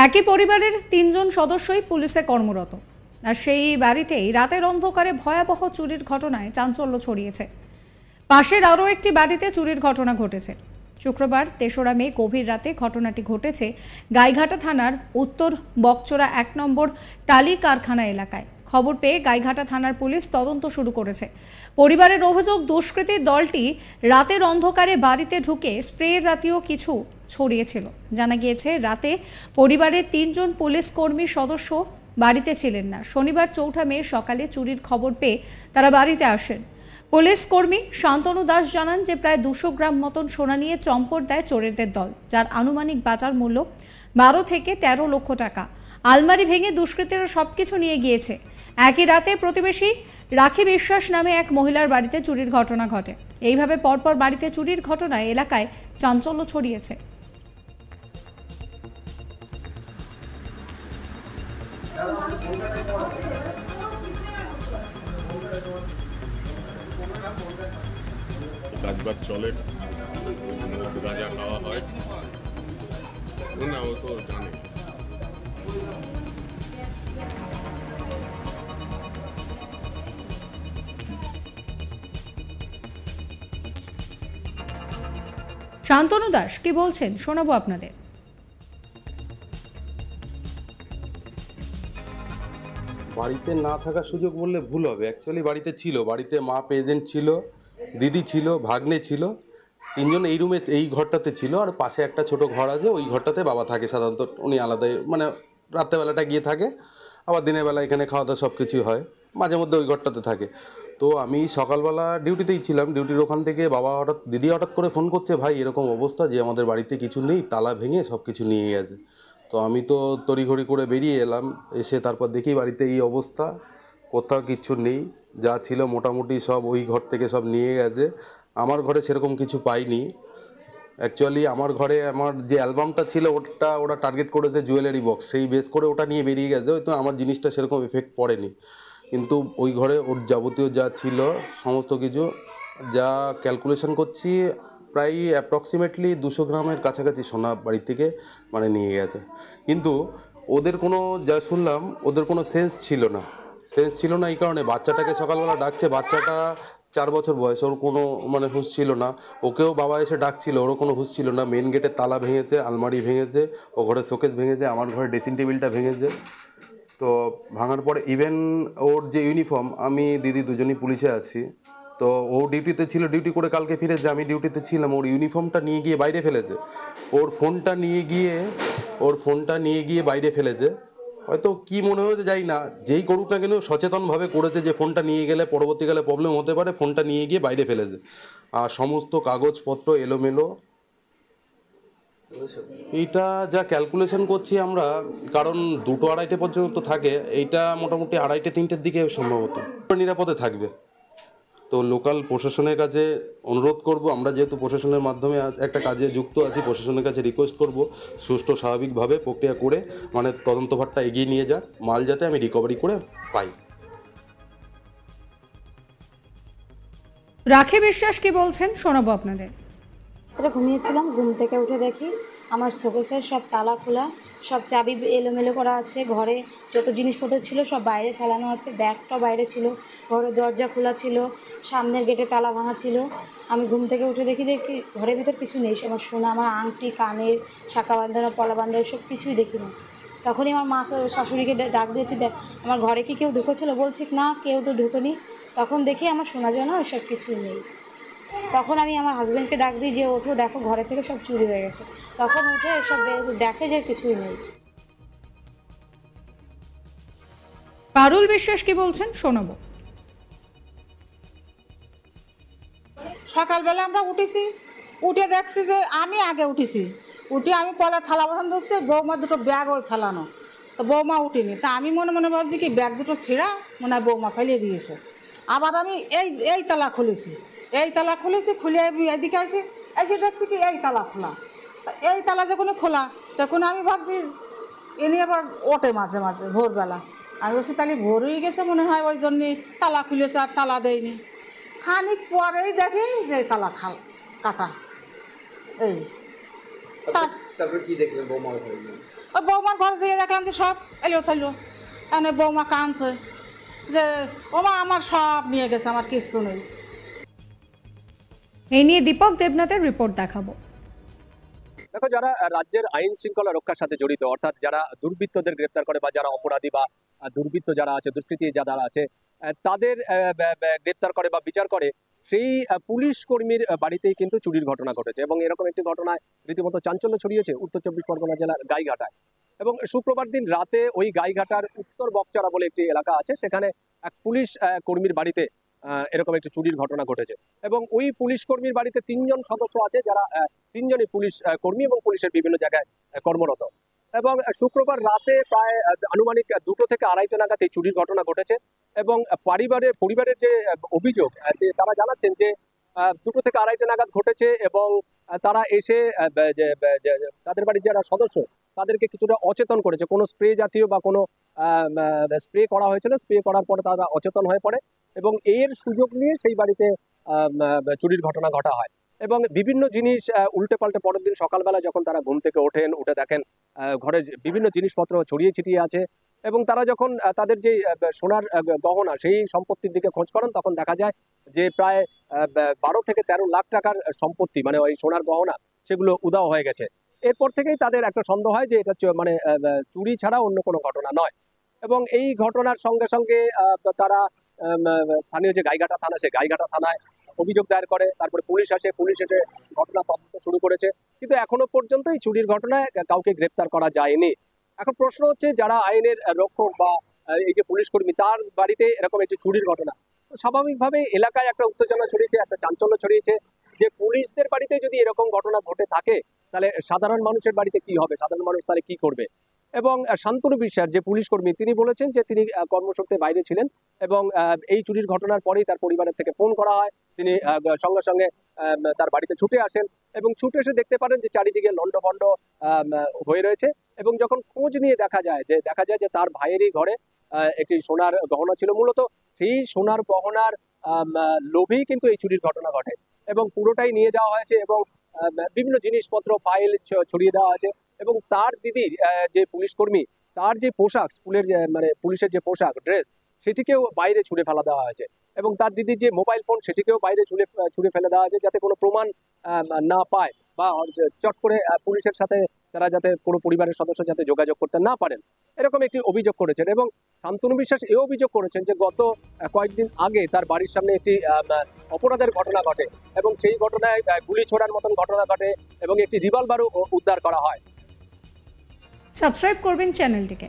একই পরিবারের ৩ জন সদস্যই পুলিশে কর্মরত। আর সেই বাড়িতেই রাতের অন্ধকারে ভয়াবহ চুরির ঘটনায় চাঞ্চল্য ছড়িয়েছে। পাশের আরও একটি বাড়িতে চুরির ঘটনা ঘটেছে। শুক্রবার ৩রা মে গভীর রাতে ঘটনাটি ঘটেছে গাইঘাটা থানার উত্তর বকচোরা ১ নম্বর টালি কারখানা এলাকায়। খবর পেয়ে গাইঘাটা থানার পুলিশ তদন্ত শুরু করেছে। পরিবারের অভিযোগ, দুষ্কৃতীর দলটি রাতের অন্ধকারে বাড়িতে ঢুকে স্প্রে জাতীয় কিছু ছড়িয়েছিল। জানা গিয়েছে, রাতে পরিবারের ৩ জন পুলিশ কর্মীর সদস্য বাড়িতে ছিলেন না। শনিবার ৪ঠা মে সকালে চুরির খবর পেয়ে তারা বাড়িতে আসেন। পুলিশ কর্মী শান্তনু দাস জানান যে প্রায় ২০০ গ্রাম মতন সোনা নিয়ে চম্পট দেয় চোরেদের দল, যার আনুমানিক বাজার মূল্য ১২ থেকে ১৩ লক্ষ টাকা। আলমারি ভেঙে দুষ্কৃতীরা সবকিছু নিয়ে গিয়েছে। একই রাতে প্রতিবেশী রাখি বিশ্বাস নামে এক মহিলার বাড়িতে চুরির ঘটনা ঘটে। এইভাবে পরপর বাড়িতে চুরির ঘটনায় এলাকায় চাঞ্চল্য ছড়িয়েছে। কাজবাজ চলে, গাঁজা খাওয়া হয় না, ও তো জানে। শান্তনু দাস কি বলছেন শোনাবো আপনাদের। বাড়িতে না থাকার সুযোগ বললে ভুল হবে। অ্যাকচুয়ালি বাড়িতে ছিল, বাড়িতে মা প্রেজেন্ট ছিল, দিদি ছিল, ভাগ্নে ছিল, ৩ জন এই রুমে এই ঘরটাতে ছিল। আর পাশে একটা ছোট ঘর আছে, ওই ঘরটাতে বাবা থাকে সাধারণত। উনি আলাদাই, মানে রাত্রেবেলাটা গিয়ে থাকে, আবার দিনের বেলা এখানে খাওয়া দাওয়া সব কিছুই হয়, মাঝে মধ্যে ওই ঘরটাতে থাকে। তো আমি সকালবেলা ডিউটিতেই ছিলাম, ডিউটির ওখান থেকে বাবা দিদি হঠাৎ করে ফোন করছে, ভাই এরকম অবস্থা যে আমাদের বাড়িতে কিছু নেই, তালা ভেঙে সব কিছু নিয়ে গেছে। তো আমি তো তড়িঘড়ি করে বেরিয়ে এলাম, এসে তারপর দেখি বাড়িতে এই অবস্থা, কোথাও কিচ্ছু নেই, যা ছিল মোটামুটি সব ওই ঘর থেকে সব নিয়ে গেছে। আমার ঘরে সেরকম কিছু পাইনি। অ্যাকচুয়ালি আমার ঘরে আমার যে অ্যালবামটা ছিল ওরা টার্গেট করেছে জুয়েলারি বক্স, সেই বেস করে ওটা নিয়ে বেরিয়ে গেছে। হয়তো আমার জিনিসটা সেরকম এফেক্ট পড়েনি, কিন্তু ওই ঘরে ওর যাবতীয় যা ছিল সমস্ত কিছু, যা ক্যালকুলেশন করছি প্রায় অ্যাপ্রক্সিমেটলি ২০০ গ্রামের কাছাকাছি সোনা বাড়ি থেকে মানে নিয়ে গেছে। কিন্তু ওদের কোনো, যা শুনলাম, ওদের কোনো সেন্স ছিল না এই কারণে বাচ্চাটাকে সকালবেলা ডাকছে, বাচ্চাটা 4 বছর বয়স, ওর কোনো মানে হুঁশ ছিল না। ওকেও বাবা এসে ডাকছিল, ওরও কোনো হুঁশ ছিল না। মেন গেটের তালা ভেঙেছে, আলমারি ভেঙেছে, ও ঘরে শোকেস ভেঙেছে, আমার ঘরে ড্রেসিং টেবিলটা ভেঙেছে। তো ভাঙার পরে ইভেন ওর যে ইউনিফর্ম, আমি দিদি দুজনই পুলিশে আছি, তো ও ডিউটিতে ছিল, ডিউটি করে কালকে ফিরেছে, আমি ডিউটিতে ছিলাম। ওর ইউনিফর্মটা নিয়ে গিয়ে বাইরে ফেলেছে, ওর ফোনটা নিয়ে গিয়ে বাইরে ফেলেছে। হয়তো কি মনে হয়েছে জানি না, যেই করুক না কেন সচেতনভাবে করেছে যে ফোনটা নিয়ে গেলে পরবর্তীকালে প্রবলেম হতে পারে, ফোনটা নিয়ে গিয়ে বাইরে ফেলেছে। আর সমস্ত কাগজপত্র এলোমেলো। এইটা যা ক্যালকুলেশন করছি আমরা, কারণ 2-2:30 পর্যন্ত থাকে, এইটা মোটামুটি 2:30-3টের দিকে সম্ভবত নিরাপদে থাকবে। তো লোকাল প্রশাসনের কাছে অনুরোধ করব, আমরা যেহেতু প্রশাসনের মাধ্যমে একটা কাজে যুক্ত আছি, প্রশাসনের কাছে রিকোয়েস্ট করব সুষ্ঠু স্বাভাবিকভাবে প্রক্রিয়া করে মানে তদন্তভারটা এগিয়ে নিয়ে যাক, মাল যাতে আমি রিকভারি করে পাই। রাখি বিশ্বাস কি বলছেন শোনাবো আপনাদের। ঘুমিয়েছিলাম, ঘুম থেকে উঠে দেখি আমার শোকেসের সব তালা খোলা, সব চাবি এলোমেলো করা আছে, ঘরে যত জিনিসপত্র ছিল সব বাইরে ফেলানো আছে, ব্যাগটাও বাইরে ছিল, ঘরের দরজা খোলা ছিল, সামনের গেটে তালা ভাঙা ছিল। আমি ঘুম থেকে উঠে দেখি যে কি ঘরের ভিতর কিছু নেই, আমার সোনা, আমার আংটি, কানের শাঁখা বাঁধানো, পলা বাঁধানো, সব কিছুই দেখি না। তখনই আমার মাকে, শাশুড়িকে ডাক দিয়েছি, দেখ আমার ঘরে কি কেউ ঢুকেছিল, বলছি না কেউ তো ঢুকেনি। তখন দেখি আমার সোনা জন্য সব কিছুই নেই। তখন আমি আমার হাজব্যান্ডকে ডাক দিই যে ওঠো, দেখো ঘরে থেকে সব চুরি হয়ে গেছে। তখন উঠে এসব দেখে যে কিছুই নেই। পারুল বিশ্বাস কি বলছেন শোনাবো। সকালবেলা আমরা উঠেছি, উঠে দেখছি যে আমি আগে উঠেছি, উঠে আমি কলা থালা বাসন ধরছি, বৌমা দুটো ব্যাগ ওই ফেলানো, তো বৌমা উঠিনি। তা আমি মনে মনে ভাবছি কি ব্যাগ দুটো ছিঁড়া মনে হয় বৌমা ফেলিয়ে দিয়েছে। আবার আমি এই তালা খুলেছি, খুলে আমি এদিকে এসে দেখছি কি এই তালা খোলা। এই তালা যখন খোলা তখন আমি ভাবছি এনে আবার ওঠে মাঝে মাঝে ভোরবেলা। আমি বলছি তাহলে ভোর হয়ে গেছে মনে হয়, ওই জন্যে তালা খুলেছে আর তালা দেয়নি। খানিক পরেই দেখি যে তালা কাটা। এই তারপর কি দেখলেন বৌমার ঘরে গিয়ে? ওই বৌমার ঘরে যেয়ে দেখলাম যে সব এলো থাইলো, এনে বৌমা কাঁদছে যে ওমা আমার সব নিয়ে গেছে, আমার কিচ্ছু নেই। এই নিয়ে দীপক দেবনাথের রিপোর্ট দেখাবো। দেখো, যারা রাজ্যের আইন শৃঙ্খলা রক্ষার সাথে জড়িত, অর্থাৎ যারা দুর্বৃত্তদের গ্রেপ্তার করে বা যারা অপরাধী বা দুর্বৃত্ত যারা আছে, দুষ্কৃতী যারা আছে, তাদের গ্রেপ্তার করে বা বিচার করে, সেই পুলিশ কর্মীর বাড়িতেই কিন্তু চুরির ঘটনা ঘটেছে। এবং এরকম একটি ঘটনায় রীতিমতো চাঞ্চল্য ছড়িয়েছে উত্তর 24 পরগনা জেলার গাইঘাটায়। এবং শুক্রবার দিন রাতে ওই গাইঘাটার উত্তর বকচারা বলে একটি এলাকা আছে, সেখানে এক পুলিশ কর্মীর বাড়িতে এরকম একটি চুরির ঘটনা ঘটেছে। এবং ওই পুলিশ কর্মীর বাড়িতে 3 জন সদস্য আছে, যারা 3 জনই পুলিশ কর্মী এবং পুলিশের বিভিন্ন জায়গায় কর্মরত। এবং শুক্রবার রাতে প্রায় আনুমানিক 2টো থেকে 2:30 নাগাদ এই চুরির ঘটনা ঘটেছে। এবং পরিবারের যে অভিযোগ, তারা জানাচ্ছেন যে 2টো থেকে 2:30 নাগাদ ঘটেছে এবং তারা এসে তাদের বাড়ির যারা সদস্য তাদেরকে কিছুটা অচেতন করেছে। কোনো স্প্রে জাতীয় বা কোনো স্প্রে করা হয়েছিল, স্প্রে করার পরে তারা অচেতন হয়ে পড়ে এবং এর সুযোগ নিয়ে সেই বাড়িতে চুরির ঘটনা ঘটা হয়। এবং বিভিন্ন জিনিস উল্টে পাল্টে পরের দিন সকালবেলা যখন তারা ঘুম থেকে ওঠেন, উঠে দেখেন ঘরে বিভিন্ন জিনিসপত্র ছড়িয়ে ছিটিয়ে আছে। এবং তারা যখন তাদের যে সোনার গহনা সেই সম্পত্তির দিকে খোঁজ করেন, তখন দেখা যায় যে প্রায় 12 থেকে 13 লাখ টাকার সম্পত্তি, মানে ওই সোনার গহনা, সেগুলো উধাও হয়ে গেছে। এরপর থেকেই তাদের একটা সন্দেহ হয় যে এটা মানে চুরি ছাড়া অন্য কোনো ঘটনা নয়। এবং এই ঘটনার সঙ্গে সঙ্গে তারা স্থানীয় যে গাইঘাটা থানা, সে গাইঘাটা থানায় অভিযোগ দায়ের করে। তারপরে পুলিশ আসে, পুলিশ এসে ঘটনা তদন্ত শুরু করেছে, কিন্তু এখনো পর্যন্ত এই চুরির ঘটনায় কাউকে গ্রেপ্তার করা যায়নি। এখন প্রশ্ন হচ্ছে, যারা আইনের রক্ষক বা এই যে পুলিশ কর্মী, তার বাড়িতে এরকম একটি চুরির ঘটনা, স্বাভাবিকভাবে এলাকায় একটা উত্তেজনা ছড়িয়েছে, একটা চাঞ্চল্য ছড়িয়েছে যে পুলিশদের বাড়িতে যদি এরকম ঘটনা ঘটে থাকে, তাহলে সাধারণ মানুষের বাড়িতে কি হবে, সাধারণ মানুষ তাহলে কি করবে। এবং শান্তনু বিশ্বাস যে পুলিশ কর্মী, তিনি বলেছেন যে তিনি কর্মসূত্রে বাইরে ছিলেন এবং এই চুরির ঘটনার পরেই তার পরিবারের থেকে ফোন করা হয়। তিনি সঙ্গে সঙ্গে তার বাড়িতে ছুটে আসেন এবং ছুটে এসে দেখতে পারেন যে চারিদিকে লন্ডভন্ড হয়ে রয়েছে। এবং যখন খোঁজ নিয়ে দেখা যায় যে তার ভাইয়েরই ঘরে একটি সোনার গহনা ছিল, মূলত সেই সোনার গহনার লোভেই কিন্তু এই চুরির ঘটনা ঘটে। এবং পুরোটাই নিয়ে যাওয়া হয়েছে এবং বিভিন্ন জিনিসপত্র, ফাইল ছড়িয়ে দেওয়া আছে। এবং তার দিদির যে পুলিশ কর্মী, তার যে পোশাক, স্কুলের মানে পুলিশের যে পোশাক, ড্রেস, সেটিকেও বাইরে ছুঁড়ে ফেলা দেওয়া হয়েছে। এবং তার দিদির যে মোবাইল ফোন, সেটিকেও বাইরে ছুঁড়ে ফেলে দেওয়া হয়েছে, যাতে কোনো প্রমাণ না পায় বা চট করে পুলিশের সাথে তারা যাতে কোনো পরিবারের সদস্য যাতে যোগাযোগ করতে না পারেন, এরকম একটি অভিযোগ করেছেন। এবং শান্তনু বিশ্বাস এও অভিযোগ করেছেন যে গত কয়েকদিন আগে তার বাড়ির সামনে একটি অপরাধের ঘটনা ঘটে এবং সেই ঘটনায় গুলি ছোড়ার মতন ঘটনা ঘটে এবং একটি রিভলভারও উদ্ধার করা হয়। সাবস্ক্রাইব করবেন চ্যানেলটিকে।